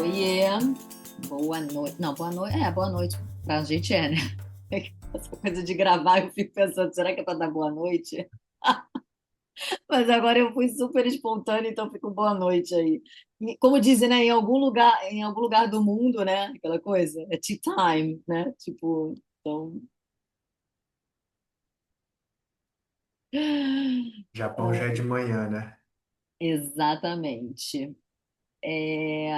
Oiê, boa noite. Não, boa noite. Boa noite. Pra gente né? Essa coisa de gravar, eu fico pensando, será que é pra dar boa noite? Mas agora eu fui super espontânea, então fico boa noite aí. Como dizem, né, em algum lugar do mundo, né, aquela coisa, é tea time, né? Tipo, então, Japão já é de manhã, né? exatamente. É,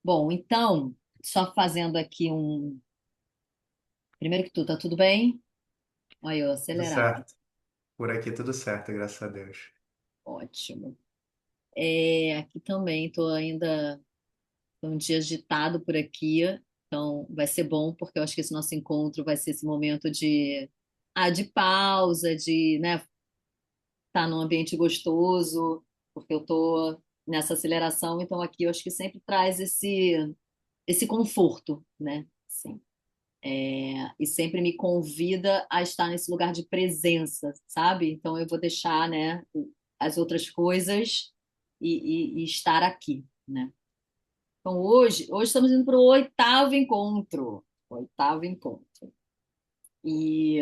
Bom, então, só fazendo aqui um. Primeiro que tudo, tá tudo bem? Olha, eu Tudo acelerado. certo. Por aqui tudo certo, graças a Deus. Ótimo. Aqui também estou ainda um dia agitado por aqui, então vai ser bom porque eu acho que esse nosso encontro vai ser esse momento de pausa, de, né, estar num ambiente gostoso, porque eu estou nessa aceleração, então aqui eu acho que sempre traz esse conforto, né? Sim. E sempre me convida a estar nesse lugar de presença, sabe? Então eu vou deixar, né, as outras coisas e estar aqui, né? Então, hoje estamos indo para o oitavo encontro. Oitavo encontro. E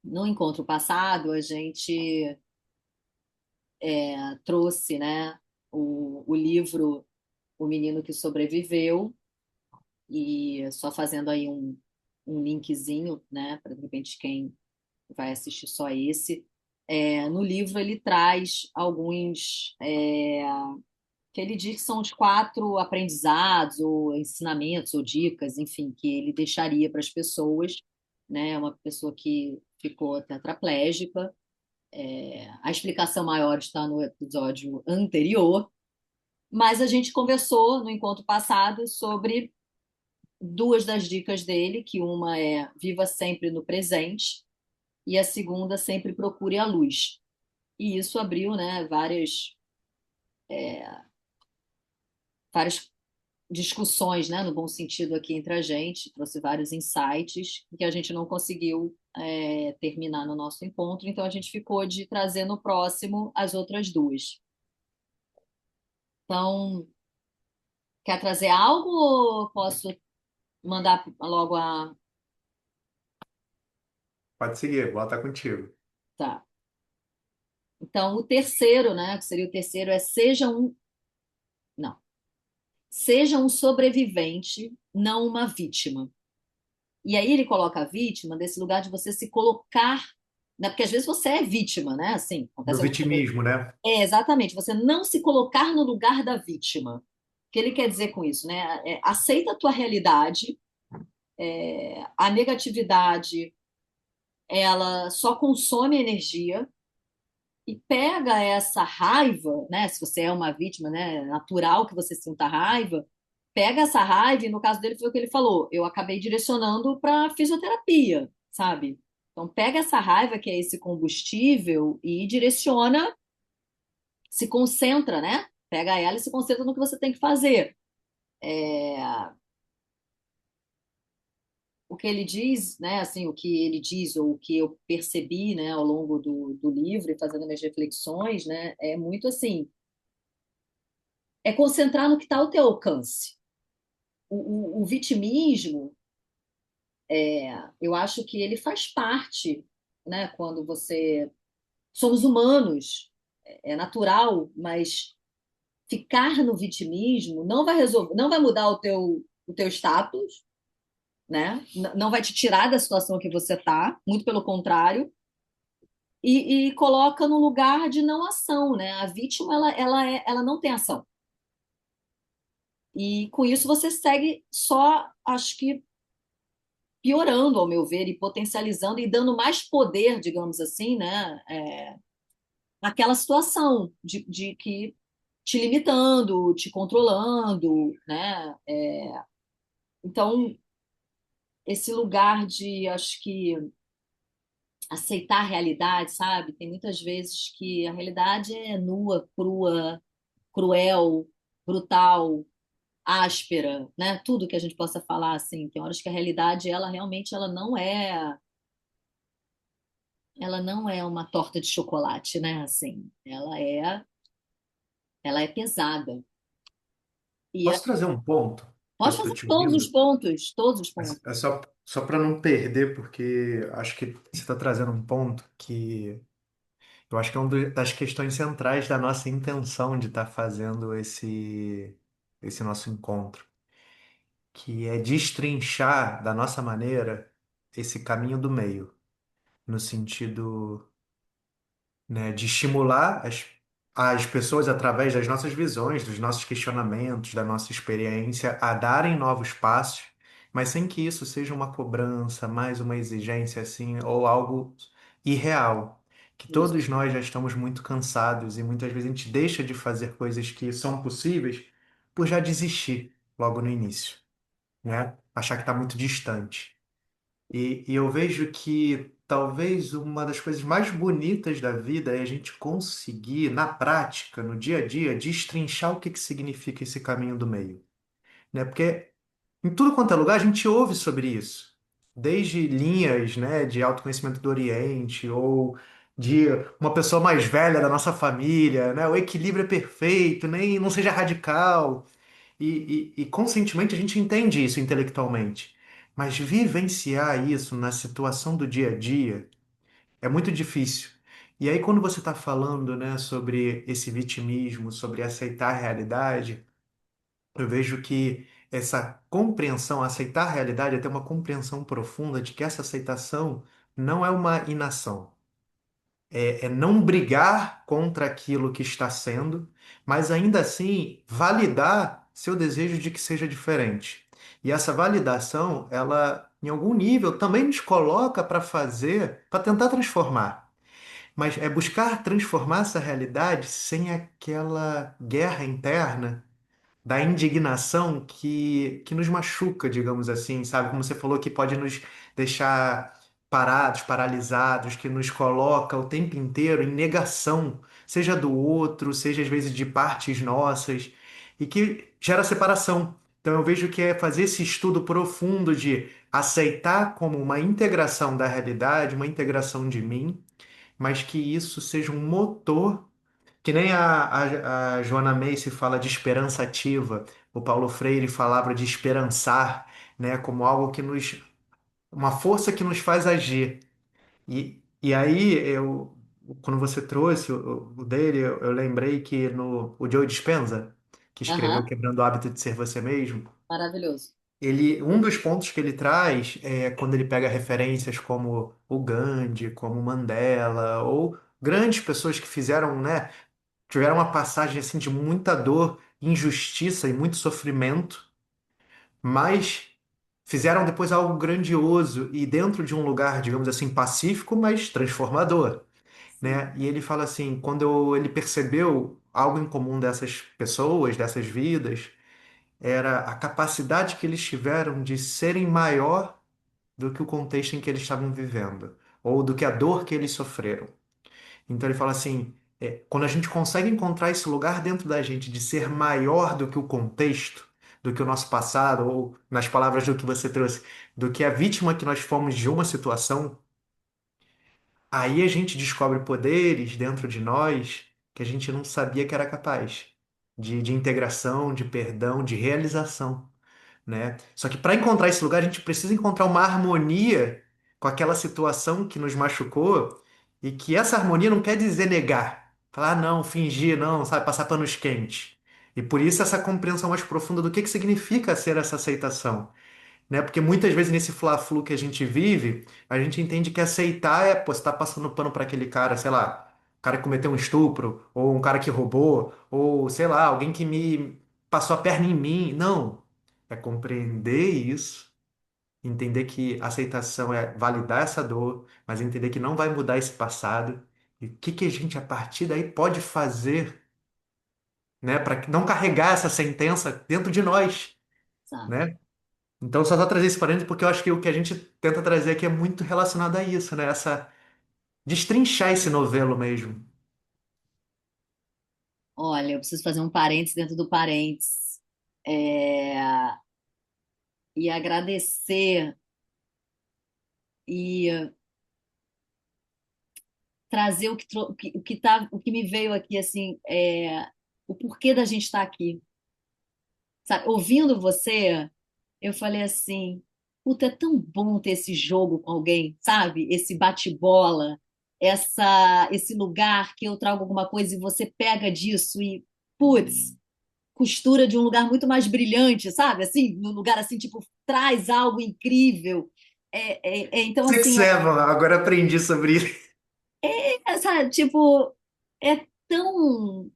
no encontro passado, a gente trouxe, né, o livro O Menino que Sobreviveu, e só fazendo aí um linkzinho, né, para de repente quem vai assistir só esse. No livro, ele traz alguns. Que ele diz que são os quatro aprendizados, ou ensinamentos, ou dicas, enfim, que ele deixaria para as pessoas, né? Uma pessoa que ficou tetraplégica. A explicação maior está no episódio anterior, mas a gente conversou no encontro passado sobre duas das dicas dele, que uma é viva sempre no presente e a segunda sempre procure a luz. E isso abriu, né, várias discussões, né, no bom sentido aqui entre a gente, trouxe vários insights que a gente não conseguiu terminar no nosso encontro, então a gente ficou de trazer no próximo as outras duas. Então, quer trazer algo ou posso mandar logo a. Pode seguir, bola tá contigo. Tá. Então, o terceiro, né, que seria o terceiro, é seja um. Não. Seja um sobrevivente, não uma vítima. E aí ele coloca a vítima desse lugar de você se colocar, né? Porque às vezes você é vítima, né? Assim, Do acontece alguma coisa. vitimismo, né? Exatamente, você não se colocar no lugar da vítima. O que ele quer dizer com isso, né? Aceita a tua realidade, a negatividade, ela só consome energia e pega essa raiva, né? Se você é uma vítima, né? É natural que você sinta raiva. Pega essa raiva, e no caso dele foi o que ele falou. Eu acabei direcionando para fisioterapia, sabe? Então pega essa raiva, que é esse combustível, e direciona, se concentra, né? Pega ela e se concentra no que você tem que fazer. O que ele diz, né? Assim, o que ele diz, ou o que eu percebi, né, ao longo do livro e fazendo minhas reflexões, né? É muito assim, é concentrar no que está ao teu alcance. O vitimismo, eu acho que ele faz parte, né? Quando você somos humanos, é natural, mas ficar no vitimismo não vai resolver, não vai mudar o teu status, né? Não vai te tirar da situação que você está, muito pelo contrário, e coloca no lugar de não ação, né? A vítima ela não tem ação. E com isso você segue só, acho que piorando, ao meu ver, e potencializando e dando mais poder, digamos assim, né? Naquela situação de que te limitando, te controlando, né? Então, esse lugar de, acho que, aceitar a realidade, sabe? Tem muitas vezes que a realidade é nua, crua, cruel, brutal, áspera, né? Tudo que a gente possa falar assim. Tem horas que a realidade, ela realmente, ela não é uma torta de chocolate, né? Assim, ela é, ela é pesada. E Posso trazer um ponto que eu pode estou fazer te todos os ouvindo? pontos, todos os pontos. É só para não perder, porque acho que você está trazendo um ponto que eu acho que é uma das questões centrais da nossa intenção de estar fazendo esse nosso encontro, que é destrinchar da nossa maneira esse caminho do meio, no sentido, né, de estimular as pessoas através das nossas visões, dos nossos questionamentos, da nossa experiência, a darem novos passos, mas sem que isso seja uma cobrança, mais uma exigência assim, ou algo irreal. Que Isso, todos nós já estamos muito cansados e muitas vezes a gente deixa de fazer coisas que são possíveis por já desistir logo no início, né? Achar que está muito distante. E eu vejo que talvez uma das coisas mais bonitas da vida é a gente conseguir, na prática, no dia a dia, destrinchar o que que significa esse caminho do meio, né? Porque em tudo quanto é lugar a gente ouve sobre isso, desde linhas, né, de autoconhecimento do Oriente ou de uma pessoa mais velha da nossa família, né? O equilíbrio é perfeito, nem não seja radical. E conscientemente a gente entende isso intelectualmente. Mas vivenciar isso na situação do dia a dia é muito difícil. E aí, quando você está falando, né, sobre esse vitimismo, sobre aceitar a realidade, eu vejo que essa compreensão, aceitar a realidade, é ter uma compreensão profunda de que essa aceitação não é uma inação é não brigar contra aquilo que está sendo, mas ainda assim validar seu desejo de que seja diferente. E essa validação, ela, em algum nível, também nos coloca para fazer, para tentar transformar. Mas é buscar transformar essa realidade sem aquela guerra interna da indignação que nos machuca, digamos assim, sabe? Como você falou, que pode nos deixar parados, paralisados, que nos coloca o tempo inteiro em negação, seja do outro, seja às vezes de partes nossas, e que gera separação. Então eu vejo que é fazer esse estudo profundo de aceitar como uma integração da realidade, uma integração de mim, mas que isso seja um motor que nem a Joana Macy fala de esperança ativa, o Paulo Freire falava de esperançar, né, como algo que nos, uma força que nos faz agir. E aí quando você trouxe o dele, eu lembrei que no o Joe Dispenza, que escreveu aham, Quebrando o Hábito de Ser Você Mesmo, maravilhoso. um dos pontos que ele traz é quando ele pega referências como o Gandhi, como Mandela, ou grandes pessoas que fizeram, né, tiveram uma passagem assim de muita dor, injustiça e muito sofrimento, mas fizeram depois algo grandioso e dentro de um lugar, digamos assim, pacífico, mas transformador, Sim, né? E ele fala assim, ele percebeu algo em comum dessas pessoas, dessas vidas, era a capacidade que eles tiveram de serem maior do que o contexto em que eles estavam vivendo, ou do que a dor que eles sofreram. Então ele fala assim, quando a gente consegue encontrar esse lugar dentro da gente de ser maior do que o contexto, do que o nosso passado, ou nas palavras do que você trouxe, do que a vítima que nós fomos de uma situação, aí a gente descobre poderes dentro de nós que a gente não sabia que era capaz, de integração, de perdão, de realização, né? Só que para encontrar esse lugar, a gente precisa encontrar uma harmonia com aquela situação que nos machucou e que essa harmonia não quer dizer negar, falar, ah, não, fingir, não, sabe, passar panos quentes. E por isso essa compreensão mais profunda do que significa ser essa aceitação, né? Porque muitas vezes nesse fla-flu que a gente vive, a gente entende que aceitar é, pô, você tá passando pano para aquele cara, sei lá, um cara que cometeu um estupro, ou um cara que roubou, ou sei lá, alguém que me passou a perna em mim. Não. É compreender isso, entender que aceitação é validar essa dor, mas entender que não vai mudar esse passado. E o que que a gente, a partir daí, pode fazer, né, para não carregar essa sentença dentro de nós, exato. né? Então, só trazer esse parênteses porque eu acho que o que a gente tenta trazer aqui é muito relacionado a isso, né? Essa destrinchar esse novelo mesmo. Olha, eu preciso fazer um parênteses dentro do parênteses. É, e agradecer e trazer o que me veio aqui assim. o porquê da gente estar aqui. Sabe? Ouvindo você, eu falei assim, puta, é tão bom ter esse jogo com alguém, sabe? Esse bate-bola, esse lugar que eu trago alguma coisa e você pega disso e, putz, costura de um lugar muito mais brilhante, sabe? Assim, num lugar assim, tipo, traz algo incrível. Então, Six assim, Seven, agora aprendi sobre isso. essa, tipo, é tão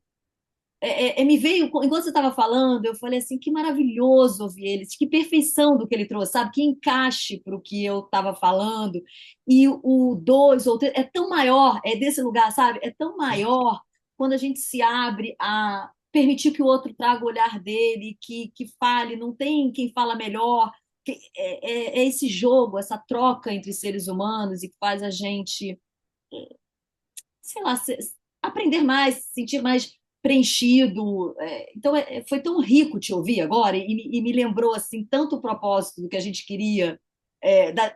me veio, enquanto você estava falando, eu falei assim, que maravilhoso ouvir ele, que perfeição do que ele trouxe, sabe? Que encaixe para o que eu estava falando. E o dois ou três é tão maior, é desse lugar, sabe? É tão maior quando a gente se abre a permitir que o outro traga o olhar dele, que fale, não tem quem fala melhor. É esse jogo, essa troca entre seres humanos e que faz a gente sei lá, aprender mais, se sentir mais preenchido. Então, foi tão rico te ouvir agora e me lembrou assim tanto o propósito do que a gente queria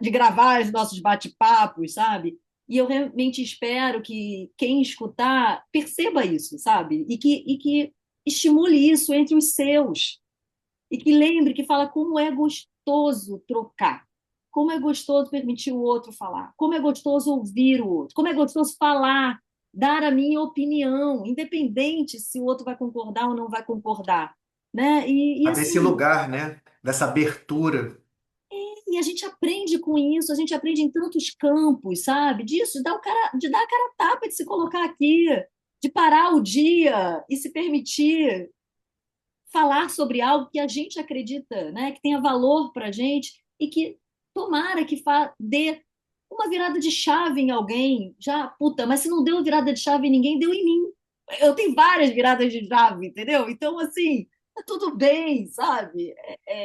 de gravar os nossos bate-papos, sabe? E eu realmente espero que quem escutar perceba isso, sabe? E que estimule isso entre os seus. E que lembre que fala como é gostoso trocar. Como é gostoso permitir o outro falar. Como é gostoso ouvir o outro. Como é gostoso falar, dar a minha opinião, independente se o outro vai concordar ou não vai concordar. Né? E Desse assim, lugar, né? Dessa abertura. e a gente aprende com isso, a gente aprende em tantos campos, sabe? Disso, de dar a cara a tapa, de se colocar aqui, de parar o dia e se permitir falar sobre algo que a gente acredita, né, que tenha valor para a gente e que tomara que dê uma virada de chave em alguém. Já, puta, mas se não deu virada de chave em ninguém, deu em mim. Eu tenho várias viradas de chave, entendeu? Então, assim, tá tudo bem, sabe?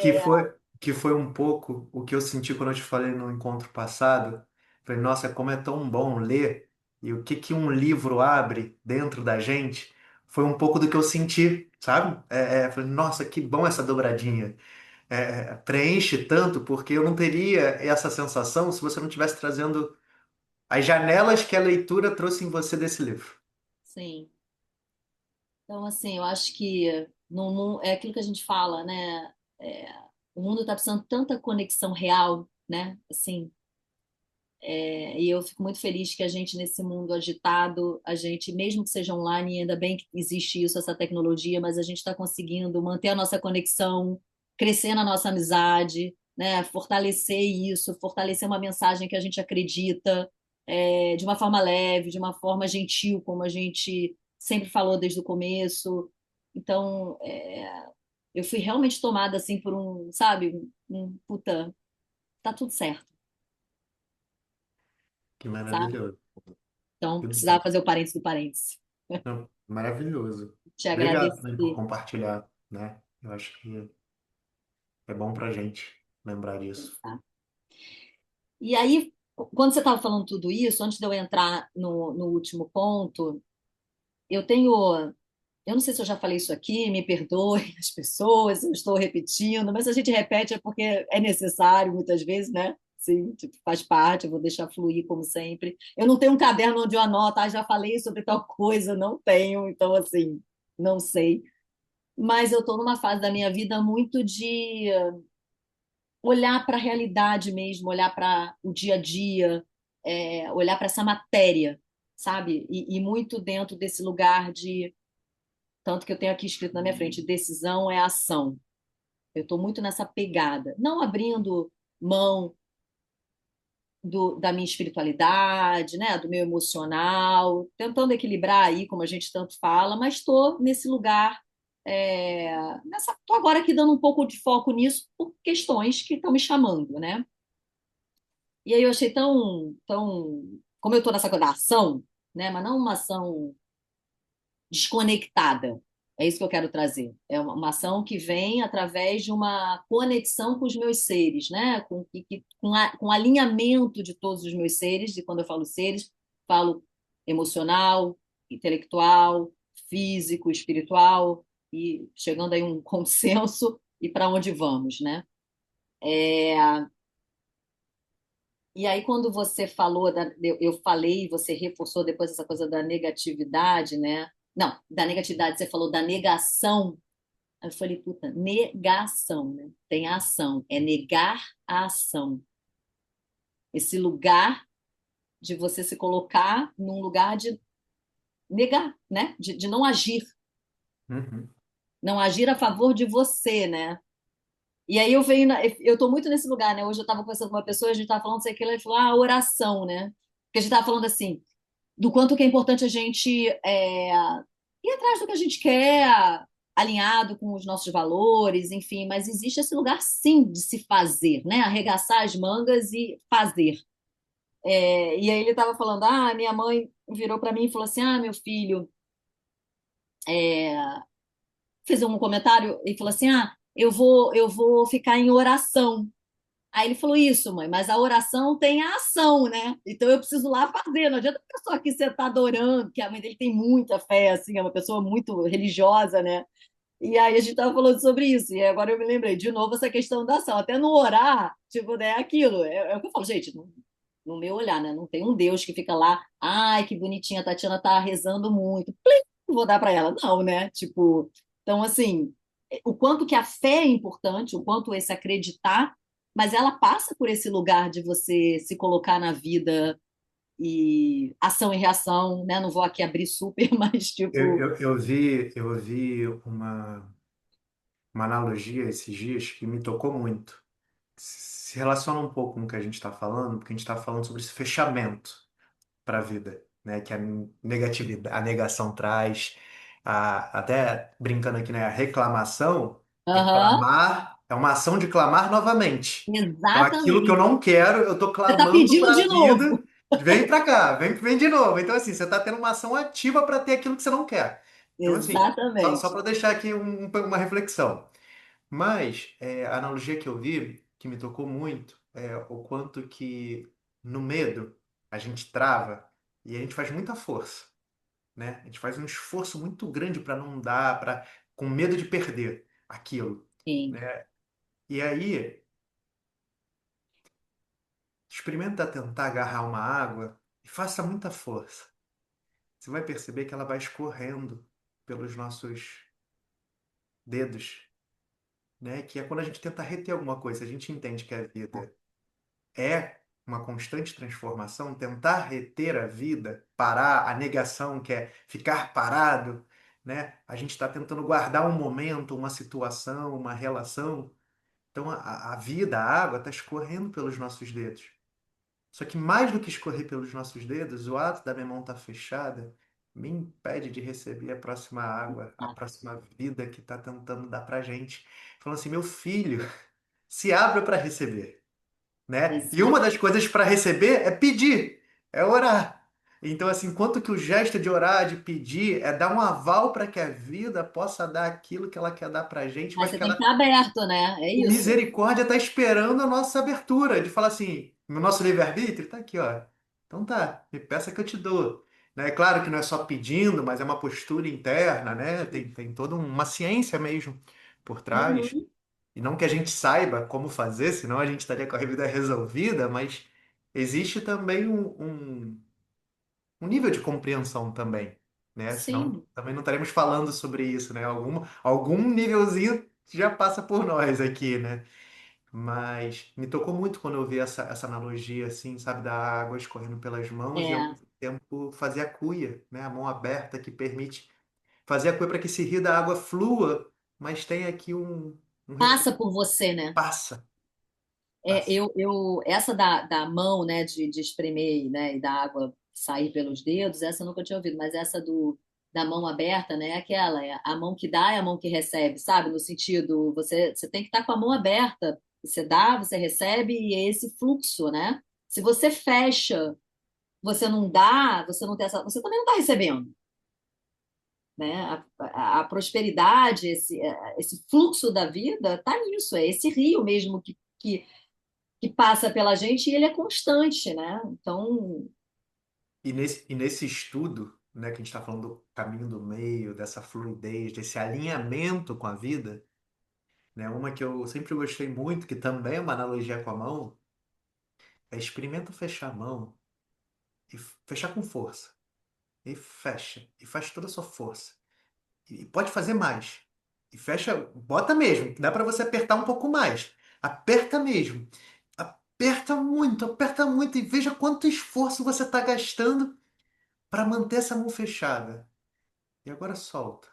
Que foi, que foi um pouco o que eu senti quando eu te falei no encontro passado. Falei, nossa, como é tão bom ler e o que que um livro abre dentro da gente. Foi um pouco do que eu senti, sabe? Falei, nossa, que bom essa dobradinha. Preenche tanto, porque eu não teria essa sensação se você não estivesse trazendo as janelas que a leitura trouxe em você desse livro. Sim. Então, assim, eu acho que no mundo, é aquilo que a gente fala, né? É, o mundo está precisando de tanta conexão real, né? Assim, e eu fico muito feliz que a gente, nesse mundo agitado, a gente, mesmo que seja online, ainda bem que existe isso, essa tecnologia, mas a gente está conseguindo manter a nossa conexão, crescer na nossa amizade, né? Fortalecer isso, fortalecer uma mensagem que a gente acredita, de uma forma leve, de uma forma gentil, como a gente sempre falou desde o começo. Então, eu fui realmente tomada assim por sabe, puta, tá tudo certo, Que sabe? maravilhoso. Então, Que precisava bom. fazer o parênteses do parênteses. Não, maravilhoso. Te Obrigado também por agradecer. compartilhar, né? Eu acho que é bom pra gente lembrar disso. Tá? E aí, quando você estava falando tudo isso, antes de eu entrar no último ponto, eu tenho. Eu não sei se eu já falei isso aqui, me perdoem as pessoas, eu estou repetindo, mas a gente repete é porque é necessário muitas vezes, né? Sim, tipo, faz parte, eu vou deixar fluir como sempre. Eu não tenho um caderno onde eu anoto, já falei sobre tal coisa, não tenho, então, assim, não sei. Mas eu estou numa fase da minha vida muito de olhar para a realidade mesmo, olhar para o dia a dia, olhar para essa matéria, sabe? E muito dentro desse lugar de. Tanto que eu tenho aqui escrito na minha frente: decisão é ação. Eu estou muito nessa pegada, não abrindo mão da minha espiritualidade, né, do meu emocional, tentando equilibrar aí, como a gente tanto fala, mas estou nesse lugar, estou agora aqui dando um pouco de foco nisso por questões que estão me chamando, né? E aí eu achei como eu estou nessa coisa da ação, né, mas não uma ação desconectada. É isso que eu quero trazer. É uma ação que vem através de uma conexão com os meus seres, né? Com alinhamento de todos os meus seres, e quando eu falo seres, falo emocional, intelectual, físico, espiritual, e chegando aí a um consenso e para onde vamos, né? E aí, quando você falou, eu falei, e você reforçou depois essa coisa da negatividade, né? Não, da negatividade, você falou da negação. Aí eu falei, puta, negação, né? Tem a ação, é negar a ação. Esse lugar de você se colocar num lugar de negar, né? De não agir, Uhum, não agir a favor de você, né? E aí eu venho, eu tô muito nesse lugar, né? Hoje eu tava conversando com uma pessoa, a gente tava falando isso aqui, ela falou, ah, oração, né? Porque a gente tava falando assim, do quanto que é importante a gente ir atrás do que a gente quer, alinhado com os nossos valores, enfim, mas existe esse lugar sim de se fazer, né? Arregaçar as mangas e fazer. E aí ele estava falando, ah, minha mãe virou para mim e falou assim, ah, meu filho, fez um comentário e falou assim, ah, eu vou ficar em oração. Aí ele falou, isso, mãe, mas a oração tem a ação, né? Então eu preciso lá fazer. Não adianta a pessoa que você está adorando, que a mãe dele tem muita fé, assim, é uma pessoa muito religiosa, né? E aí a gente estava falando sobre isso, e agora eu me lembrei, de novo, essa questão da ação. Até no orar, tipo, né, aquilo. É o que eu falo, gente, no meu olhar, né? Não tem um Deus que fica lá, ai, que bonitinha, a Tatiana tá rezando muito. Plim, vou dar para ela. Não, né? Tipo, então, assim, o quanto que a fé é importante, o quanto esse acreditar, mas ela passa por esse lugar de você se colocar na vida e ação e reação, né? Não vou aqui abrir super, mas tipo, eu vi uma analogia esses dias que me tocou muito. Se relaciona um pouco com o que a gente está falando, porque a gente está falando sobre esse fechamento para a vida, né? Que a negatividade, a negação traz, até brincando aqui, né? A reclamação é aham, clamar, é uma ação de clamar novamente. Então, aquilo que eu exatamente. não quero, eu estou Você está clamando pedindo para a de vida, novo. vem para cá, vem de novo. Então, assim, você está tendo uma ação ativa para ter aquilo que você não quer. Então, assim, só Exatamente. para deixar aqui uma reflexão. Mas a analogia que eu vi, que me tocou muito, é o quanto que no medo a gente trava e a gente faz muita força, né? A gente faz um esforço muito grande para não dar, com medo de perder aquilo, Sim. né? E aí, experimenta tentar agarrar uma água e faça muita força. Você vai perceber que ela vai escorrendo pelos nossos dedos, né? Que é quando a gente tenta reter alguma coisa, a gente entende que a vida é uma constante transformação, tentar reter a vida, parar a negação, que é ficar parado, né? A gente está tentando guardar um momento, uma situação, uma relação. Então a vida, a água, está escorrendo pelos nossos dedos. Só que mais do que escorrer pelos nossos dedos, o ato da minha mão estar fechada me impede de receber a próxima água, a próxima vida que está tentando dar para gente. Falando assim, meu filho, se abra para receber, né? E uma Exato. das coisas para receber é pedir, é orar. Então, assim, enquanto que o gesto de orar, de pedir, é dar um aval para que a vida possa dar aquilo que ela quer dar para a gente, Aí mas você que tem que ela, estar aberto, né? É com isso. misericórdia, está esperando a nossa abertura, de falar assim, no nosso livre-arbítrio, está aqui, ó. Então tá, me peça que eu te dou. Né? É claro que não é só pedindo, mas é uma postura interna, né? Tem toda uma ciência mesmo por trás. Uhum. E não que a gente saiba como fazer, senão a gente estaria com a vida resolvida, mas existe também um nível de compreensão também, né? Senão Sim, também não estaremos falando sobre isso, né? Algum nívelzinho já passa por nós aqui, né? Mas me tocou muito quando eu vi essa analogia, assim, sabe, da água escorrendo pelas mãos e ao é. mesmo tempo fazer a cuia, né? A mão aberta que permite fazer a cuia para que esse rio da água flua, mas tem aqui um Passa por você, né? passa. Passa. Essa da mão, né, de espremer, né, e da água sair pelos dedos, essa eu nunca tinha ouvido, mas essa da mão aberta, né, é aquela, é a mão que dá é a mão que recebe, sabe? No sentido, você tem que estar com a mão aberta, você dá, você recebe, e é esse fluxo, né? Se você fecha, você não dá, você não tem essa, você também não está recebendo, né? A prosperidade, esse fluxo da vida está nisso, é esse rio mesmo que passa pela gente e ele é constante, né? Então, E nesse estudo, né, que a gente está falando do caminho do meio, dessa fluidez, desse alinhamento com a vida, né, uma que eu sempre gostei muito, que também é uma analogia com a mão, é experimenta fechar a mão e fechar com força. E fecha. E faz toda a sua força. E pode fazer mais. E fecha, bota mesmo. Dá para você apertar um pouco mais. Aperta mesmo. Aperta muito e veja quanto esforço você está gastando para manter essa mão fechada. E agora solta.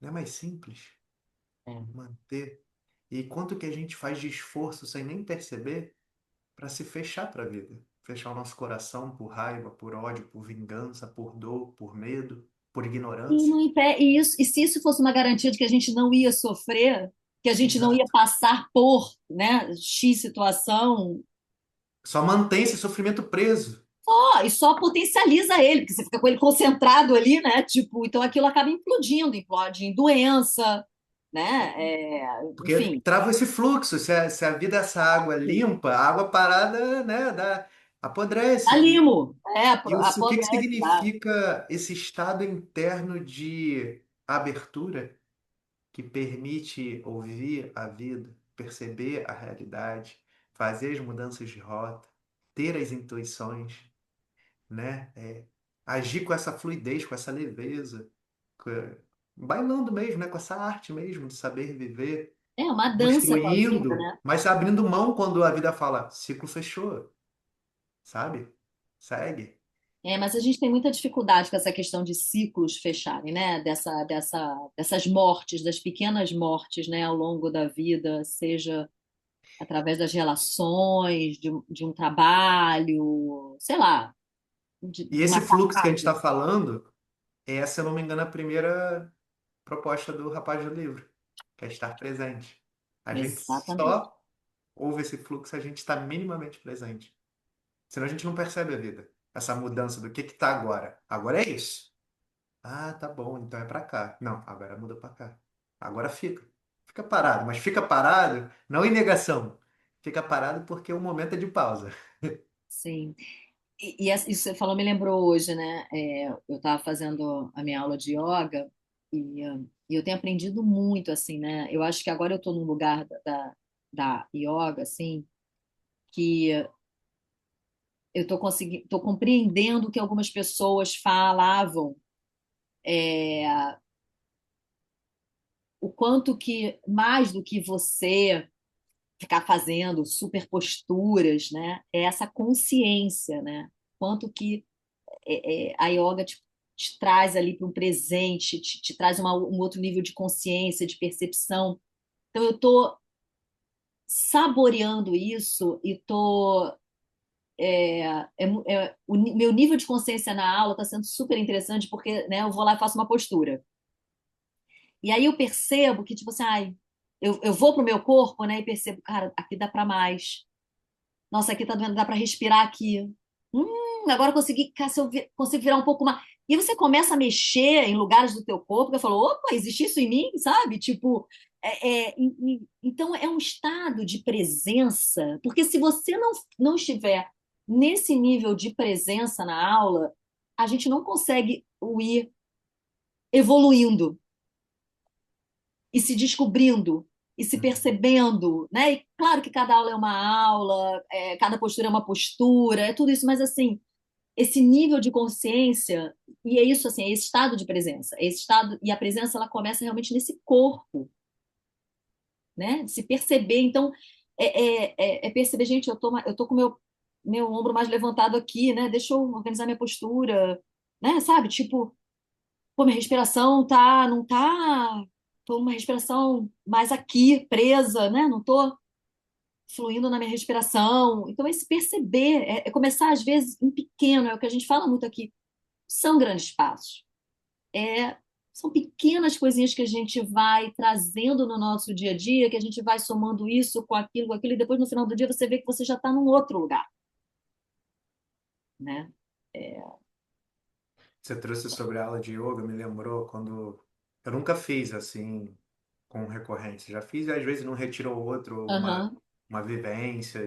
Não é mais simples É. manter? E quanto que a gente faz de esforço sem nem perceber para se fechar para a vida? Fechar o nosso coração por raiva, por ódio, por vingança, por dor, por medo, por E, ignorância. não e se isso fosse uma garantia de que a gente não ia sofrer, que a gente não ia Exato. passar por, né, X situação, Só mantém esse sofrimento preso. e só potencializa ele, porque você fica com ele concentrado ali, né? Tipo, então aquilo acaba implodindo, implode em doença, né? Porque Enfim, trava esse fluxo. Se a vida é essa água limpa, a água parada, né, dá apodrece. limo, E o que que apodrece, dá. significa esse estado interno de abertura que permite ouvir a vida, perceber a realidade, fazer as mudanças de rota, ter as intuições, né? Agir com essa fluidez, com essa leveza, com- bailando mesmo, né? Com essa arte mesmo de saber viver, É uma dança com a vida, construindo, né? mas abrindo mão quando a vida fala, ciclo fechou, sabe? Segue. Mas a gente tem muita dificuldade com essa questão de ciclos fecharem, né? Dessas mortes, das pequenas mortes, né, ao longo da vida, seja através das relações, de um trabalho, sei lá, E de esse uma fluxo que a gente casa. está falando é, se eu não me engano, a primeira proposta do rapaz do livro, que é estar presente. A gente Exatamente. só ouve esse fluxo se a gente está minimamente presente. Senão a gente não percebe a vida. Essa mudança do que tá agora. Agora é isso. Ah, tá bom, então é pra cá. Não, agora muda pra cá. Agora fica. Fica parado, mas fica parado não em negação. Fica parado porque o momento é de pausa. Sim. Isso que você falou me lembrou hoje, né? Eu estava fazendo a minha aula de yoga e eu tenho aprendido muito, assim, né? Eu acho que agora eu estou num lugar da yoga, assim, que eu estou conseguindo, estou compreendendo o que algumas pessoas falavam, é, o quanto que mais do que você ficar fazendo super posturas, né? É essa consciência, né? Quanto que a yoga te traz ali para um presente, te traz um outro nível de consciência, de percepção. Então eu estou saboreando isso e estou meu nível de consciência na aula está sendo super interessante porque, né, eu vou lá e faço uma postura. E aí eu percebo que, tipo assim, ai, eu vou pro meu corpo, né, e percebo, cara, aqui dá para mais. Nossa, aqui tá doendo, dá para respirar aqui. Agora eu consegui, cara, se eu consigo virar um pouco mais. E você começa a mexer em lugares do teu corpo que eu falo, opa, existe isso em mim, sabe? Tipo, então é um estado de presença, porque se você não estiver nesse nível de presença na aula, a gente não consegue ir evoluindo e se descobrindo e se Uhum. percebendo, né? E claro que cada aula é uma aula, cada postura é uma postura, é tudo isso, mas assim, esse nível de consciência, e é isso assim, é esse estado de presença, é esse estado, e a presença ela começa realmente nesse corpo, né? De se perceber, então, perceber, gente, eu tô com meu ombro mais levantado aqui, né? Deixa eu organizar minha postura, né? Sabe? Tipo, pô, minha respiração não tá, tô uma respiração mais aqui, presa, né? Não tô fluindo na minha respiração. Então, esse perceber, começar às vezes em pequeno, é o que a gente fala muito aqui, são grandes passos. É, são pequenas coisinhas que a gente vai trazendo no nosso dia a dia, que a gente vai somando isso com aquilo, e depois no final do dia você vê que você já está num outro lugar, né? É, Você trouxe sobre a aula de yoga, me lembrou quando eu nunca fiz assim com recorrência. Já fiz às vezes num retiro ou outro, aham, uma vivência.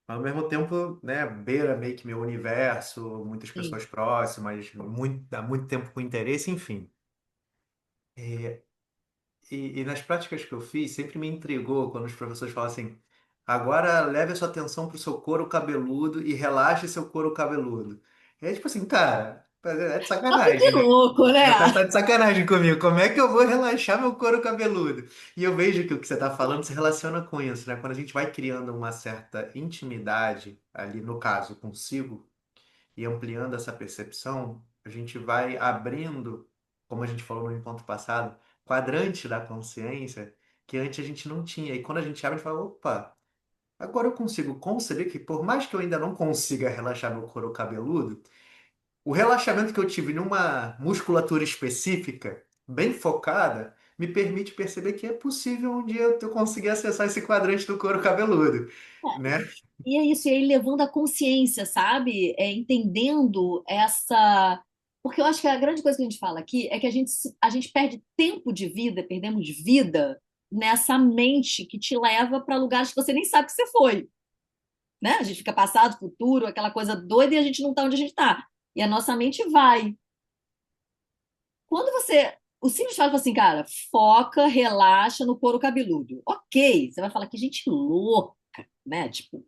Mas, ao mesmo tempo, né, beira meio que meu universo, muitas sim. pessoas próximas, há muito tempo com interesse, enfim. E nas práticas que eu fiz, sempre me intrigou quando os professores falam assim: agora leve a sua atenção para o seu couro cabeludo e relaxe seu couro cabeludo. É tipo assim, cara, é de Papo de sacanagem, né? louco, né? Tá de sacanagem comigo. Como é que eu vou relaxar meu couro cabeludo? E eu vejo que o que você está falando se relaciona com isso, né? Quando a gente vai criando uma certa intimidade ali, no caso, consigo, e ampliando essa percepção, a gente vai abrindo, como a gente falou no encontro passado, quadrante da consciência que antes a gente não tinha. E quando a gente abre, a gente fala, opa, agora eu consigo conceber que por mais que eu ainda não consiga relaxar meu couro cabeludo, o relaxamento que eu tive numa musculatura específica, bem focada, me permite perceber que é possível um dia eu conseguir acessar esse quadrante do couro cabeludo, né? E é isso, e aí levando a consciência, sabe? Entendendo essa. Porque eu acho que a grande coisa que a gente fala aqui é que a gente perde tempo de vida, perdemos vida nessa mente que te leva para lugares que você nem sabe que você foi, né? A gente fica passado, futuro, aquela coisa doida e a gente não está onde a gente está. E a nossa mente vai. Quando você. O simples fala assim, cara, foca, relaxa no couro cabeludo. Ok, você vai falar que gente louca, né? Tipo,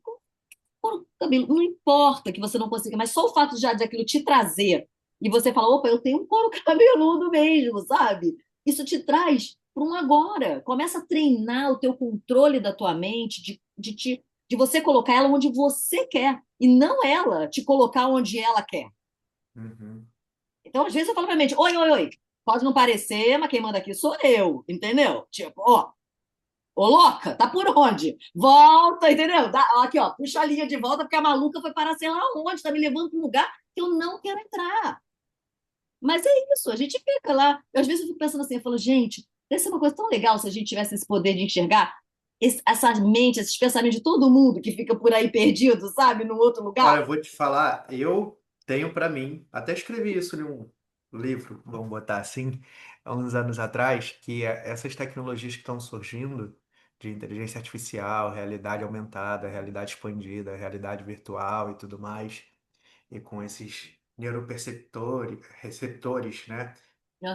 couro cabeludo, não importa que você não consiga, mas só o fato já de aquilo te trazer e você falar, opa, eu tenho um couro cabeludo mesmo, sabe? Isso te traz para um agora. Começa a treinar o teu controle da tua mente, de você colocar ela onde você quer e não ela te colocar onde ela quer. Uhum. Então, às vezes eu falo pra minha mente, oi, oi, oi, pode não parecer, mas quem manda aqui sou eu, entendeu? Tipo, ó, ô louca, tá por onde? Volta, entendeu? Aqui, ó, puxa a linha de volta, porque a maluca foi parar sei lá onde, tá me levando para um lugar que eu não quero entrar. Mas é isso, a gente fica lá. Eu, às vezes eu fico pensando assim, eu falo, gente, deve ser uma coisa tão legal se a gente tivesse esse poder de enxergar essa mente, esses pensamentos de todo mundo que fica por aí perdido, sabe, num outro Olha, lugar. eu vou te falar, eu tenho para mim, até escrevi isso em um livro, vamos botar assim, há uns anos atrás, que essas tecnologias que estão surgindo, de inteligência artificial, realidade aumentada, realidade expandida, realidade virtual e tudo mais, e com esses neuroperceptores, receptores, né?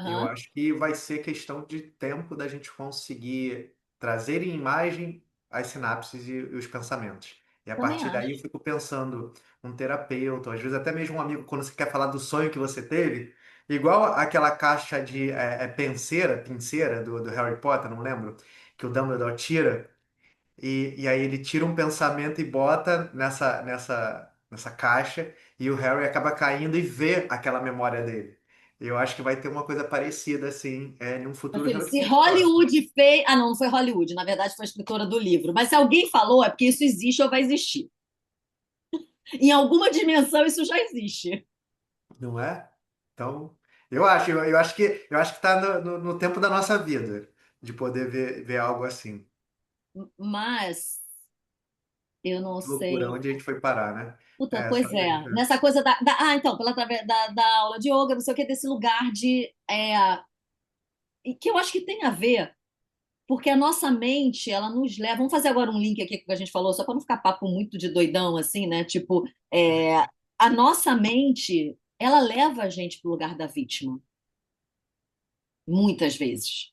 Eu Aham, acho que vai ser questão de tempo da gente conseguir trazer em imagem as sinapses e os pensamentos. E a também partir daí eu acho. fico pensando, um terapeuta, ou às vezes até mesmo um amigo, quando você quer falar do sonho que você teve, igual aquela caixa de pinceira do Harry Potter, não lembro, que o Dumbledore tira. E aí ele tira um pensamento e bota nessa caixa e o Harry acaba caindo e vê aquela memória dele. Eu acho que vai ter uma coisa parecida assim, em um Meu futuro filho, se relativamente próximo. Hollywood fez. Ah, não, não foi Hollywood, na verdade foi a escritora do livro. Mas se alguém falou, é porque isso existe ou vai existir. Em alguma dimensão isso já existe. Não é? Então, eu acho que está no tempo da nossa vida de poder ver algo assim. Mas eu não Que loucura, sei. onde a gente foi parar, né? Puta, É, pois essa é. grande. Nessa coisa Ah, então, da aula de yoga, não sei o que, desse lugar de. E que eu acho que tem a ver, porque a nossa mente, ela nos leva. Vamos fazer agora um link aqui com o que a gente falou, só para não ficar papo muito de doidão, assim, né? Tipo, a nossa mente, ela leva a gente pro lugar da vítima, muitas vezes.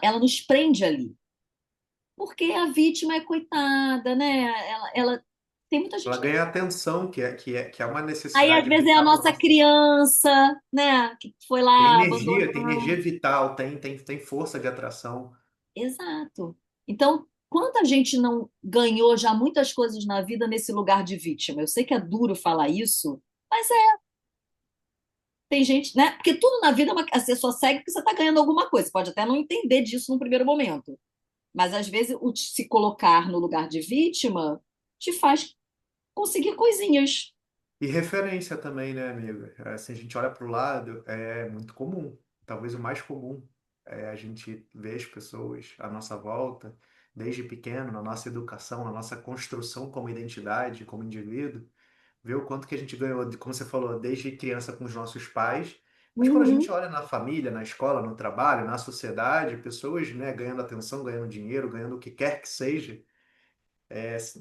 Ela nos prende ali. Porque a vítima é coitada, né? Ela tem muita Ela gente. ganha atenção, que é uma Aí, às necessidade vezes, é a vital nossa nossa. criança, né? Que foi lá Tem energia abandonada. vital, tem força de atração. Exato. Então, quanta gente não ganhou já muitas coisas na vida nesse lugar de vítima? Eu sei que é duro falar isso, mas tem gente, né? Porque tudo na vida você só segue porque você está ganhando alguma coisa. Você pode até não entender disso no primeiro momento. Mas, às vezes, se colocar no lugar de vítima te faz conseguir coisinhas. E referência também, né, amigo? Se a gente olha para o lado, é muito comum. Talvez o mais comum é a gente ver as pessoas à nossa volta, desde pequeno, na nossa educação, na nossa construção como identidade, como indivíduo, ver o quanto que a gente ganhou, como você falou, desde criança com os nossos pais. Mas quando a gente Uhum. olha na família, na escola, no trabalho, na sociedade, pessoas, né, ganhando atenção, ganhando dinheiro, ganhando o que quer que seja,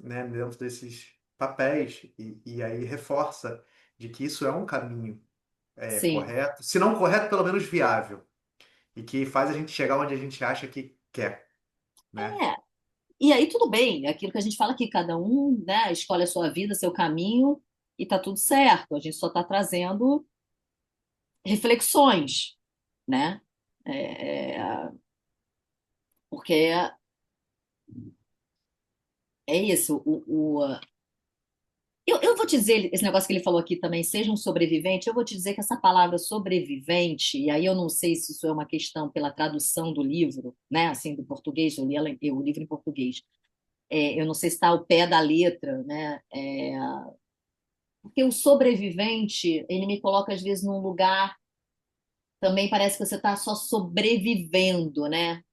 né, dentro desses papéis e aí reforça de que isso é um caminho Sim. correto, se não correto, pelo menos viável e que faz a gente chegar onde a gente acha que quer, né? É. E aí tudo bem, é aquilo que a gente fala aqui, cada um, né, escolhe a sua vida, seu caminho, e tá tudo certo. A gente só está trazendo reflexões, né? Porque é isso. Eu vou te dizer, esse negócio que ele falou aqui também, seja um sobrevivente, eu vou te dizer que essa palavra sobrevivente, e aí eu não sei se isso é uma questão pela tradução do livro, né, assim, do português, eu li o livro em português, eu não sei se está ao pé da letra, né, porque o sobrevivente, ele me coloca às vezes num lugar, também parece que você está só sobrevivendo, né,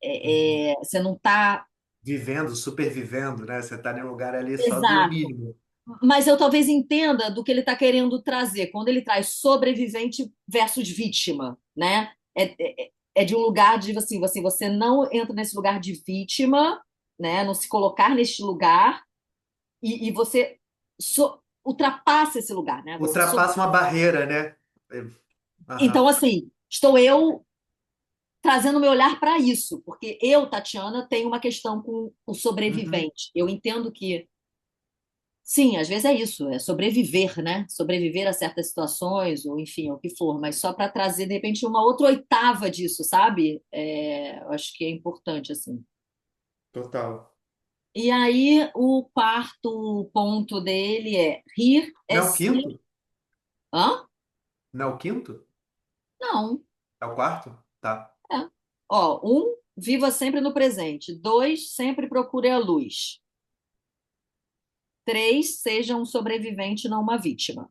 Uhum. você não está Vivendo, supervivendo, né? Você está em um lugar ali só do exato. mínimo. Mas eu talvez entenda do que ele está querendo trazer, quando ele traz sobrevivente versus vítima, né? É de um lugar de assim, você não entra nesse lugar de vítima, né? Não se colocar neste lugar e você ultrapassa esse lugar, né? Ultrapassa uma barreira, né? Então, Aham. assim, estou eu trazendo meu olhar para isso, porque eu, Tatiana, tenho uma questão com o Uhum. sobrevivente. Eu entendo que sim, às vezes é isso, é sobreviver, né? Sobreviver a certas situações, ou enfim, o que for, mas só para trazer, de repente, uma outra oitava disso, sabe? Eu acho que é importante, assim. Total. E aí, o quarto ponto dele é rir é Não é o sempre. quinto? Hã? Não é o quinto? Não. É o quarto? Tá. É. Ó, um, viva sempre no presente. Dois, sempre procure a luz. Três, seja um sobrevivente, não uma vítima.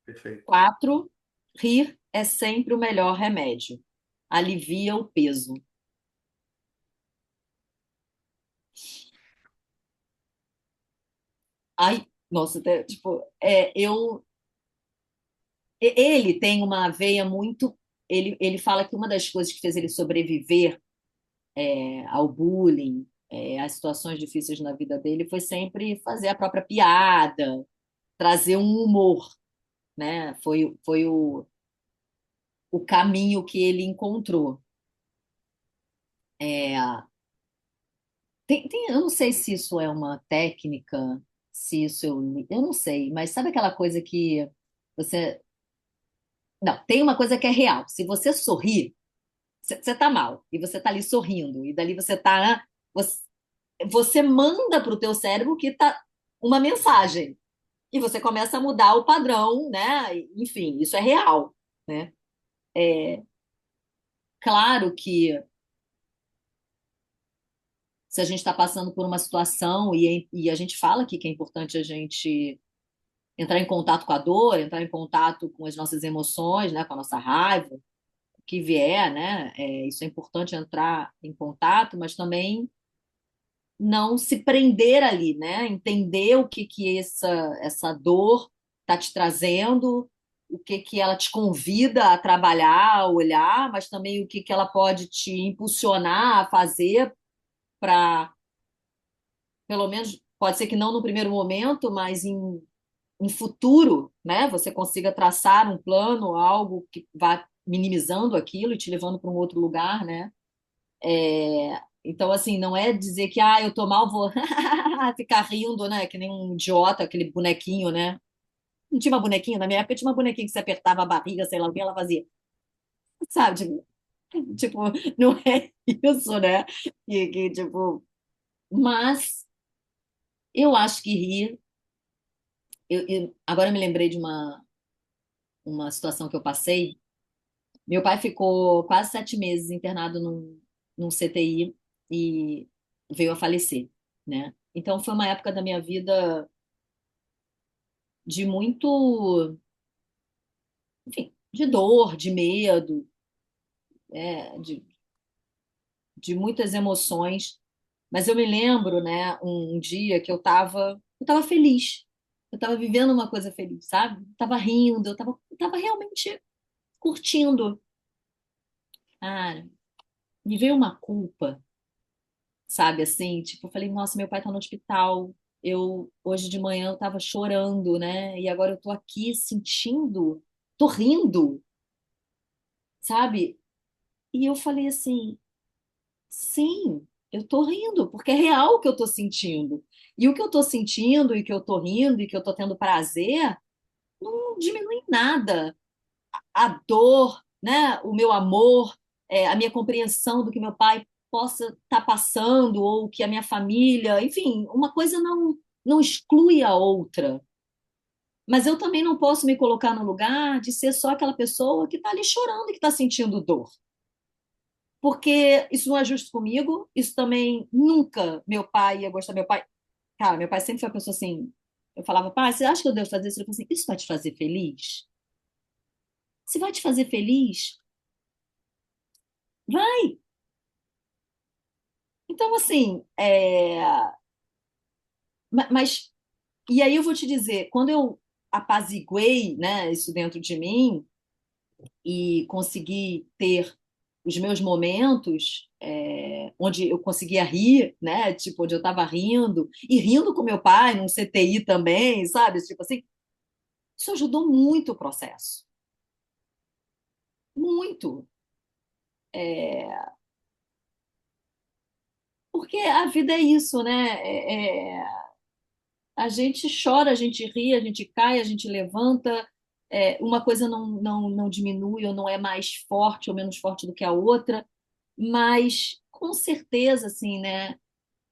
Perfeito. Quatro, rir é sempre o melhor remédio. Alivia o peso. Ai, nossa, tipo, ele tem uma veia muito. Ele fala que uma das coisas que fez ele sobreviver ao bullying, às situações difíceis na vida dele, foi sempre fazer a própria piada, trazer um humor, né? Foi o caminho que ele encontrou. É, eu não sei se isso é uma técnica, se isso eu não sei, mas sabe aquela coisa que você. Não, tem uma coisa que é real. Se você sorrir, você tá mal, e você tá ali sorrindo, e dali você tá. Você, você manda pro teu cérebro que tá uma mensagem, e você começa a mudar o padrão, né? Enfim, isso é real, né? Claro que se a gente está passando por uma situação, e a gente fala aqui que é importante a gente entrar em contato com a dor, entrar em contato com as nossas emoções, né, com a nossa raiva, o que vier, né? Isso é importante entrar em contato, mas também não se prender ali, né? Entender o que que essa dor está te trazendo, o que que ela te convida a trabalhar, a olhar, mas também o que que ela pode te impulsionar a fazer para, pelo menos, pode ser que não no primeiro momento, mas em futuro, né, você consiga traçar um plano, algo que vá minimizando aquilo e te levando para um outro lugar, né? Então, assim, não é dizer que, eu tô mal, vou ficar rindo, né? Que nem um idiota, aquele bonequinho, né? Não tinha uma bonequinha? Na minha época tinha uma bonequinha que você apertava a barriga, sei lá o que ela fazia. Sabe? Tipo, não é isso, né? Tipo, mas eu acho que rir. Agora eu me lembrei de uma situação que eu passei. Meu pai ficou quase 7 meses internado num CTI e veio a falecer, né? Então foi uma época da minha vida de muito, enfim, de dor, de medo, de muitas emoções. Mas eu me lembro, né, um dia que eu tava feliz. Eu tava vivendo uma coisa feliz, sabe? Eu tava rindo, eu tava realmente curtindo. Cara, me veio uma culpa, sabe, assim, tipo, eu falei, nossa, meu pai tá no hospital. Hoje de manhã eu tava chorando, né? E agora eu tô aqui sentindo, tô rindo, sabe? E eu falei assim, sim, eu tô rindo, porque é real o que eu tô sentindo. E o que eu estou sentindo, e que eu estou rindo, e que eu estou tendo prazer, não diminui em nada a dor, né? O meu amor, a minha compreensão do que meu pai possa estar passando, ou que a minha família, enfim, uma coisa não exclui a outra. Mas eu também não posso me colocar no lugar de ser só aquela pessoa que está ali chorando e que está sentindo dor. Porque isso não é justo comigo, isso também nunca meu pai ia gostar. Meu pai, cara, meu pai sempre foi uma pessoa assim. Eu falava, pai, você acha que eu devo fazer isso? Ele falou assim: isso vai te fazer feliz? Se vai te fazer feliz, vai. Então, assim, mas, e aí eu vou te dizer, quando eu apaziguei, né, isso dentro de mim e consegui ter os meus momentos, onde eu conseguia rir, né, tipo, onde eu estava rindo, e rindo com meu pai, num CTI também, sabe, tipo assim, isso ajudou muito o processo, muito, porque a vida é isso, né, a gente chora, a gente ri, a gente cai, a gente levanta. Uma coisa não diminui ou não é mais forte ou menos forte do que a outra, mas com certeza, assim, né?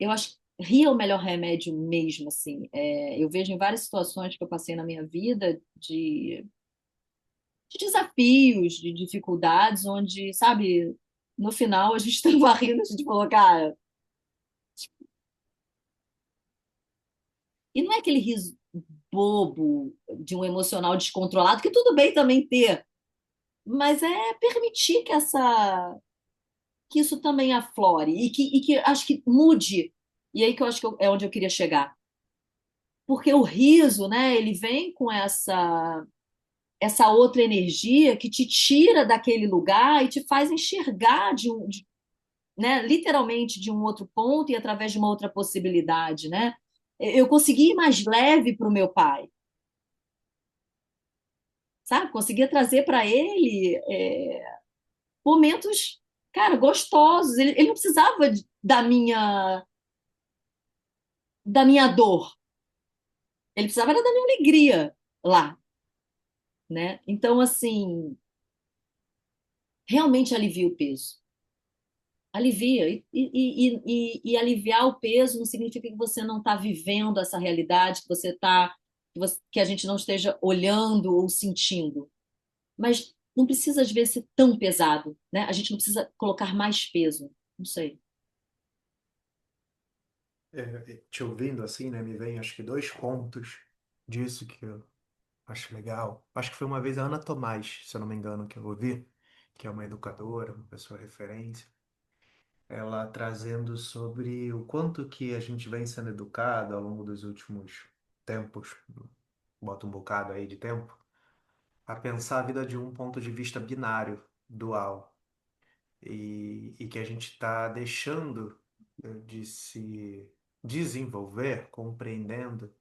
Eu acho que rir é o melhor remédio mesmo, assim. Eu vejo em várias situações que eu passei na minha vida de desafios, de dificuldades, onde, sabe, no final a gente estava rindo, a gente falou, cara, e não é aquele riso bobo de um emocional descontrolado, que tudo bem também ter, mas é permitir que isso também aflore e que acho que mude. E aí que eu acho que é onde eu queria chegar. Porque o riso, né, ele vem com essa outra energia que te tira daquele lugar e te faz enxergar né, literalmente de um outro ponto e através de uma outra possibilidade, né? Eu consegui ir mais leve para o meu pai, sabe? Conseguia trazer para ele momentos, cara, gostosos. Ele não precisava da minha dor. Ele precisava era da minha alegria lá, né? Então, assim, realmente alivia o peso. Alivia. E aliviar o peso não significa que você não está vivendo essa realidade, que você está, que a gente não esteja olhando ou sentindo. Mas não precisa, às vezes, ser tão pesado, né? A gente não precisa colocar mais peso. Não sei. Te ouvindo assim, né, me vem acho que dois pontos disso que eu acho legal. Acho que foi uma vez a Ana Tomás, se eu não me engano, que eu ouvi, que é uma educadora, uma pessoa referência, ela trazendo sobre o quanto que a gente vem sendo educado ao longo dos últimos tempos, bota um bocado aí de tempo, a pensar a vida de um ponto de vista binário, dual, e que a gente está deixando de se desenvolver, compreendendo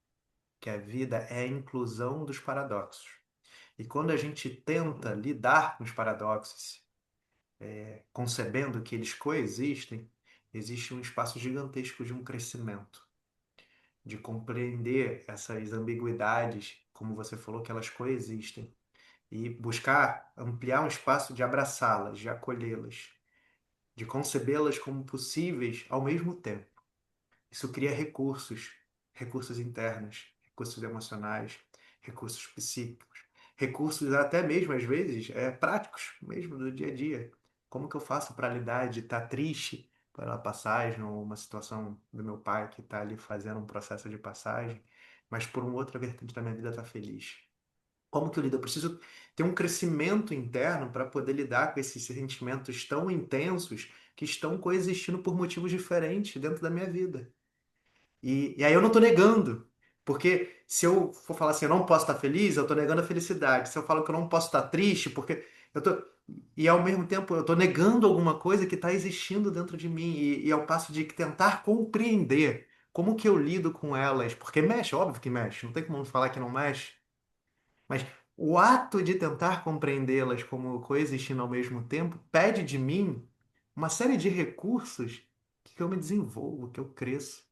que a vida é a inclusão dos paradoxos. E quando a gente tenta lidar com os paradoxos, concebendo que eles coexistem, existe um espaço gigantesco de um crescimento, de compreender essas ambiguidades, como você falou, que elas coexistem, e buscar ampliar um espaço de abraçá-las, de acolhê-las, de concebê-las como possíveis ao mesmo tempo. Isso cria recursos, recursos internos, recursos emocionais, recursos psíquicos, recursos até mesmo, às vezes, práticos, mesmo do dia a dia. Como que eu faço para lidar de estar triste pela passagem ou uma situação do meu pai que está ali fazendo um processo de passagem, mas por uma outra vertente da minha vida está feliz? Como que eu lido? Eu preciso ter um crescimento interno para poder lidar com esses sentimentos tão intensos que estão coexistindo por motivos diferentes dentro da minha vida. E aí eu não estou negando, porque se eu for falar assim, eu não posso estar feliz, eu estou negando a felicidade. Se eu falo que eu não posso estar triste, porque eu tô e ao mesmo tempo eu estou negando alguma coisa que está existindo dentro de mim e ao passo de tentar compreender como que eu lido com elas, porque mexe, óbvio que mexe, não tem como falar que não mexe, mas o ato de tentar compreendê-las como coexistindo ao mesmo tempo pede de mim uma série de recursos que eu me desenvolvo, que eu cresço.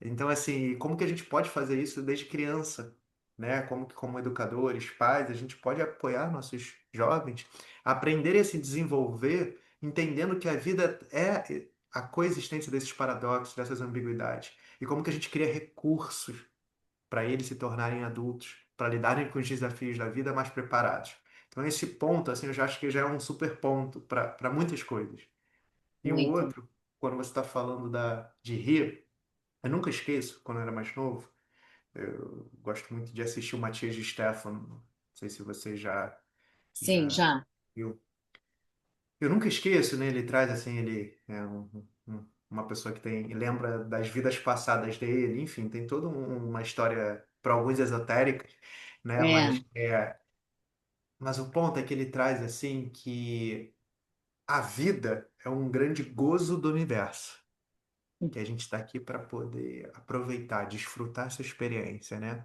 Então, assim, como que a gente pode fazer isso desde criança, né? Como que, como educadores, pais, a gente pode apoiar nossos jovens a aprenderem a se desenvolver, entendendo que a vida é a coexistência desses paradoxos, dessas ambiguidades, e como que a gente cria recursos para eles se tornarem adultos, para lidarem com os desafios da vida mais preparados. Então, esse ponto, assim, eu já acho que já é um super ponto para muitas coisas. E um Muito. outro, quando você está falando de rir, eu nunca esqueço, quando eu era mais novo, eu gosto muito de assistir o Matias de Stefano. Não sei se você Sim, já já. viu. Eu nunca esqueço, né? Ele traz assim, ele é uma pessoa que tem lembra das vidas passadas dele, enfim, tem toda uma história para alguns esotérica, né? É. Mas o ponto é que ele traz assim que a vida é um grande gozo do universo, que a gente está aqui para poder aproveitar, desfrutar essa experiência, né?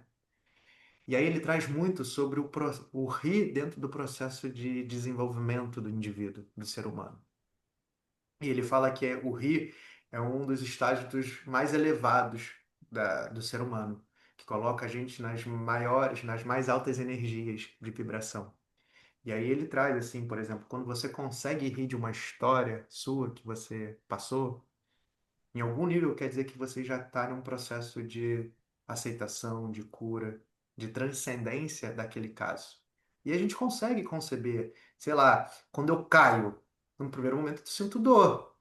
E aí ele traz muito sobre o rir dentro do processo de desenvolvimento do indivíduo, do ser humano. E ele fala que o rir é um dos estágios mais elevados do ser humano, que coloca a gente nas maiores, nas mais altas energias de vibração. E aí ele traz assim, por exemplo, quando você consegue rir de uma história sua que você passou, em algum nível quer dizer que você já está num processo de aceitação, de cura, de transcendência daquele caso. E a gente consegue conceber, sei lá, quando eu caio, no primeiro momento eu sinto dor.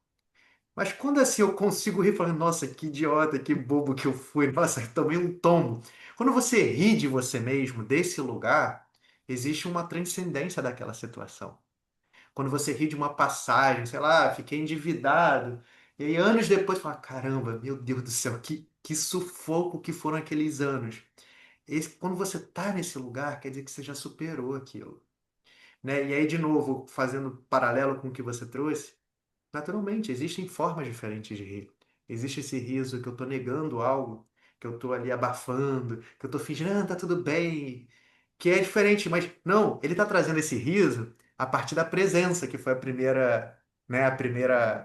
Mas quando assim eu consigo rir, falando, nossa, que idiota, que bobo que eu fui, nossa, eu tomei um tombo. Quando você ri de você mesmo, desse lugar, existe uma transcendência daquela situação. Quando você ri de uma passagem, sei lá, fiquei endividado. E aí, anos depois, fala: caramba, meu Deus do céu, que sufoco que foram aqueles anos. Quando você está nesse lugar, quer dizer que você já superou aquilo. Né? E aí, de novo, fazendo paralelo com o que você trouxe, naturalmente, existem formas diferentes de rir. Existe esse riso que eu estou negando algo, que eu estou ali abafando, que eu estou fingindo, ah, tá tudo bem, que é diferente, mas não, ele está trazendo esse riso a partir da presença, que foi a primeira,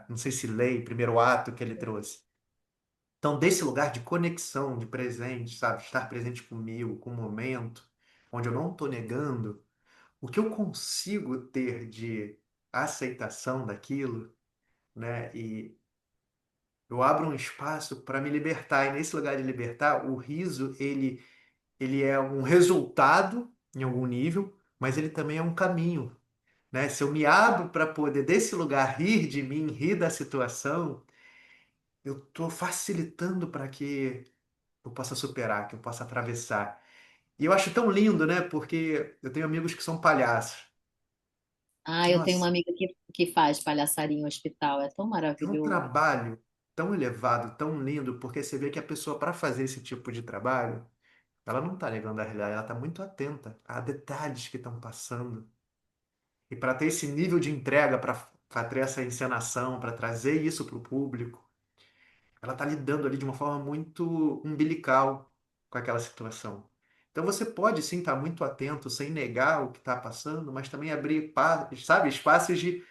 não sei se lei, primeiro ato que ele trouxe. Então, desse lugar de conexão, de presente, sabe, estar presente comigo, com o momento, onde eu não estou negando, o que eu consigo ter de aceitação daquilo, né? E eu abro um espaço para me libertar. E nesse lugar de libertar, o riso, ele é um resultado em algum nível, mas ele também é um caminho, né? Se eu me abro para poder desse lugar rir de mim, rir da situação, eu estou facilitando para que eu possa superar, que eu possa atravessar. E eu acho tão lindo, né? Porque eu tenho amigos que são palhaços. Ah, eu tenho uma Nossa, amiga que faz palhaçaria em hospital. É tão é um maravilhoso. trabalho tão elevado, tão lindo, porque você vê que a pessoa, para fazer esse tipo de trabalho, ela não está ligando à realidade, ela está muito atenta a detalhes que estão passando. E para ter esse nível de entrega, para ter essa encenação, para trazer isso para o público, ela está lidando ali de uma forma muito umbilical com aquela situação. Então você pode sim estar muito atento, sem negar o que está passando, mas também abrir, sabe, espaços de.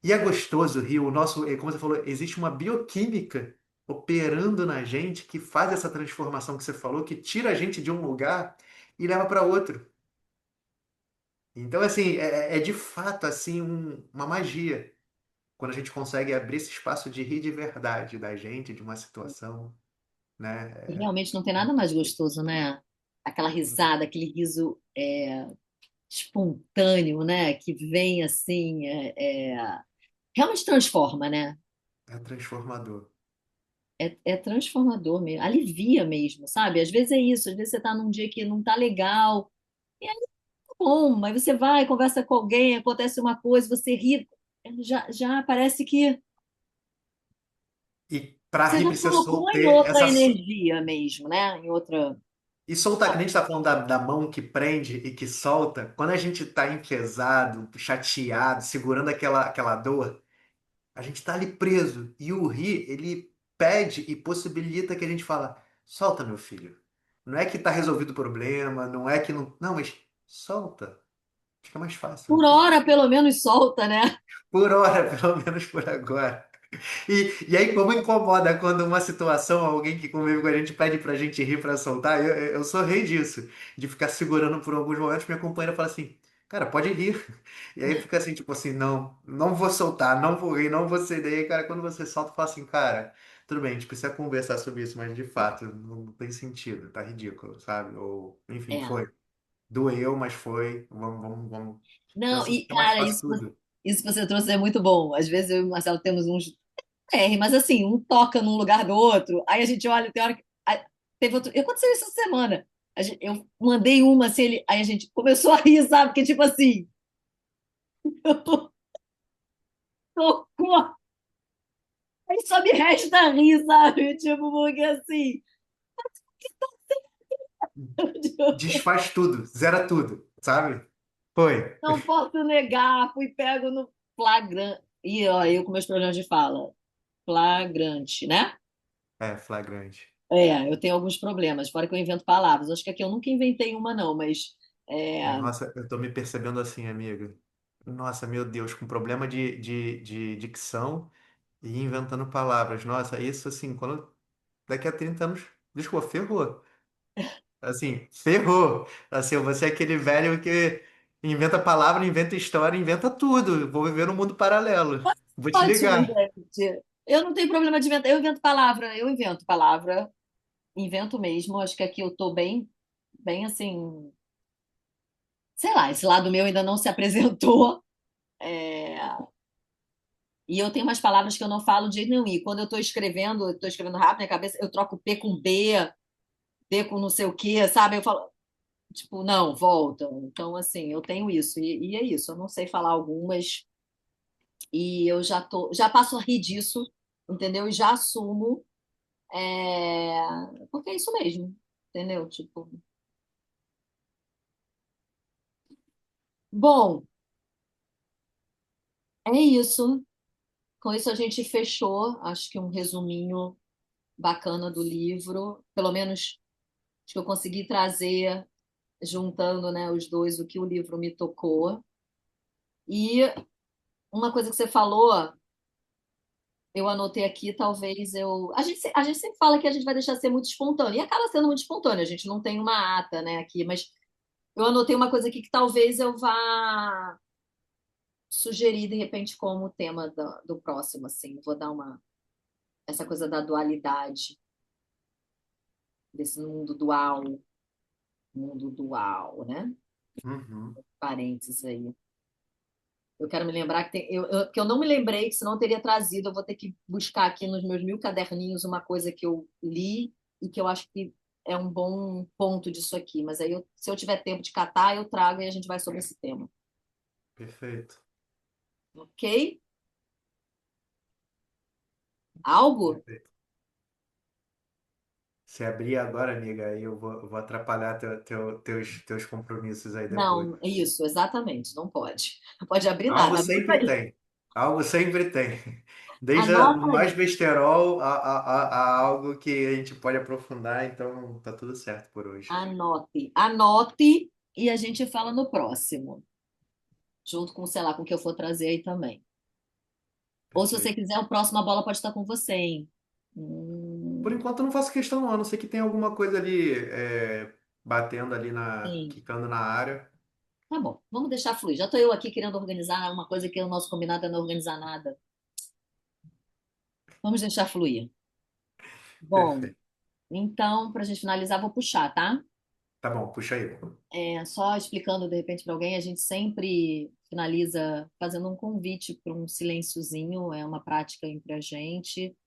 E é gostoso rir. O nosso, como você falou, existe uma bioquímica operando na gente que faz essa transformação que você falou, que tira a gente de um lugar e leva para outro. Então, assim, é de fato assim uma magia quando a gente consegue abrir esse espaço de rir de verdade da gente, de uma situação, E né? realmente não tem nada mais gostoso, né? Aquela risada, aquele riso espontâneo, né? Que vem assim, realmente transforma, né? É transformador. É transformador mesmo, alivia mesmo, sabe? Às vezes é isso, às vezes você tá num dia que não tá legal, e aí tá bom, aí você vai, conversa com alguém, acontece uma coisa, você ri, já parece que E para você rir já precisa colocou em solter outra energia mesmo, né? Em outra. E soltar, que nem a gente tá falando da mão que prende e que solta, quando a gente tá enfesado, chateado, segurando aquela dor, a gente tá ali preso. E o rir, ele pede e possibilita que a gente fala, solta, meu filho. Não é que tá resolvido o problema, não é que não. Não, mas solta. Fica mais fácil, Por né? hora, pelo menos, solta, né? Por hora, pelo menos por agora. E aí, como incomoda quando uma situação, alguém que convive com a gente pede pra gente rir pra soltar, eu sou rei disso, de ficar segurando por alguns momentos, minha companheira fala assim, cara, pode rir. E aí fica assim, tipo assim, não, não vou soltar, não vou rir, não vou ser. Daí, cara, quando você solta, fala assim, cara, tudo bem, a gente precisa conversar sobre isso, mas de fato, não tem sentido, tá ridículo, sabe? Ou, enfim, É. foi. Doeu, mas foi. Vamos. Não, Pensa e que é mais cara, fácil tudo. isso que você trouxe é muito bom. Às vezes eu e o Marcelo temos uns R, mas assim, um toca num lugar do outro, aí a gente olha, tem hora que. Teve outro. Aconteceu isso essa semana. Eu mandei uma assim, aí a gente começou a rir, sabe? Porque, tipo assim, tocou, aí só me resta rir, sabe? Tipo, porque assim. Desfaz tudo, zera tudo, sabe? Foi. Não posso negar, fui pego no flagrante. E ó, eu com meus problemas de fala. Flagrante, né? É, flagrante. É, eu tenho alguns problemas, fora que eu invento palavras. Acho que aqui eu nunca inventei uma, não, mas é, Nossa, eu tô me percebendo assim, amigo. Nossa, meu Deus, com problema de dicção e inventando palavras. Nossa, isso assim, quando daqui a 30 anos, desculpa, ferrou. Assim, ferrou. Assim, você é aquele velho que inventa palavra, inventa história, inventa tudo. Vou viver num mundo paralelo. Vou te ótimo, ligar. gente. Eu não tenho problema de inventar. Eu invento palavra, invento mesmo. Acho que aqui eu tô bem, bem assim, sei lá, esse lado meu ainda não se apresentou. É, e eu tenho umas palavras que eu não falo de jeito nenhum. E quando eu tô escrevendo rápido na cabeça, eu troco P com B, D com não sei o quê, sabe? Eu falo, tipo, não, volta. Então, assim, eu tenho isso. E é isso. Eu não sei falar algumas. E eu já passo a rir disso, entendeu? E já assumo, porque é isso mesmo, entendeu? Tipo, bom, é isso. Com isso a gente fechou, acho que um resuminho bacana do livro, pelo menos acho que eu consegui trazer, juntando, né, os dois, o que o livro me tocou. E uma coisa que você falou, eu anotei aqui, talvez eu. A gente sempre fala que a gente vai deixar ser muito espontâneo, e acaba sendo muito espontâneo, a gente não tem uma ata, né, aqui, mas eu anotei uma coisa aqui que talvez eu vá sugerir, de repente, como tema do próximo, assim. Vou dar essa coisa da dualidade, desse mundo dual, né? Uhum. Parênteses aí. Eu quero me lembrar que que eu não me lembrei, que senão eu teria trazido. Eu vou ter que buscar aqui nos meus 1000 caderninhos uma coisa que eu li e que eu acho que é um bom ponto disso aqui. Mas aí, se eu tiver tempo de catar, eu trago e a gente vai sobre esse tema. Perfeito. Ok? Algo? Perfeito. Se abrir agora, amiga, aí eu vou atrapalhar teus compromissos aí depois. Não, é isso, exatamente. Não pode. Não pode abrir Algo nada. Anota sempre aí. tem. Algo sempre tem. Desde o Anota mais aí. besterol a algo que a gente pode aprofundar, então tá tudo certo por hoje. Anote. Anote e a gente fala no próximo. Junto com, sei lá, com o que eu for trazer aí também. Ou se você Perfeito. quiser, o próximo a bola pode estar com você, hein? Por enquanto eu não faço questão, não. A não ser que tenha alguma coisa ali batendo ali Sim. quicando na área. Tá bom, vamos deixar fluir. Já estou eu aqui querendo organizar uma coisa que o nosso combinado é não organizar nada. Vamos deixar fluir. Bom, Perfeito. então, para a gente finalizar, vou puxar, tá? Tá bom, puxa aí. Só explicando de repente para alguém, a gente sempre finaliza fazendo um convite para um silenciozinho, é uma prática entre a gente.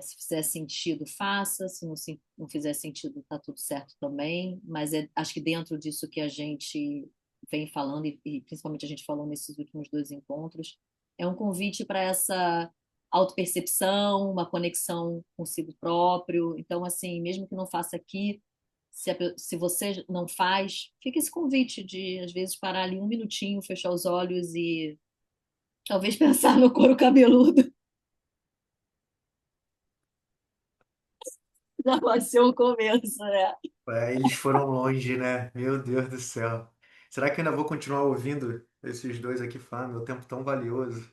Se fizer sentido, faça. Se não, não fizer sentido, tá tudo certo também. Mas acho que dentro disso que a gente vem falando, e principalmente a gente falou nesses últimos dois encontros, é um convite para essa autopercepção, uma conexão consigo próprio. Então, assim, mesmo que não faça aqui, se você não faz, fica esse convite de, às vezes, parar ali um minutinho, fechar os olhos e talvez pensar no couro cabeludo. Já pode ser um começo, né? Eles foram longe, né? Meu Deus do céu. Será que eu ainda vou continuar ouvindo esses dois aqui falando? Meu tempo tão valioso.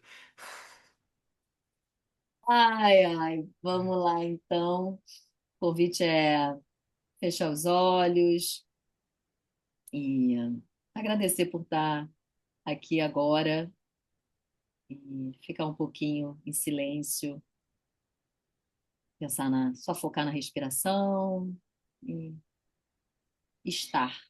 Ai, ai, vamos lá então. O convite é fechar os olhos e agradecer por estar aqui agora e ficar um pouquinho em silêncio, só focar na respiração e estar.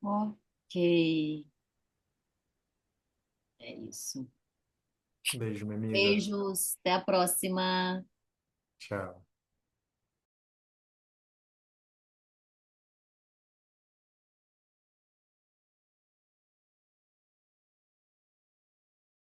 Ok, é isso. Beijo, minha amiga. Beijos, até a próxima. Tchau.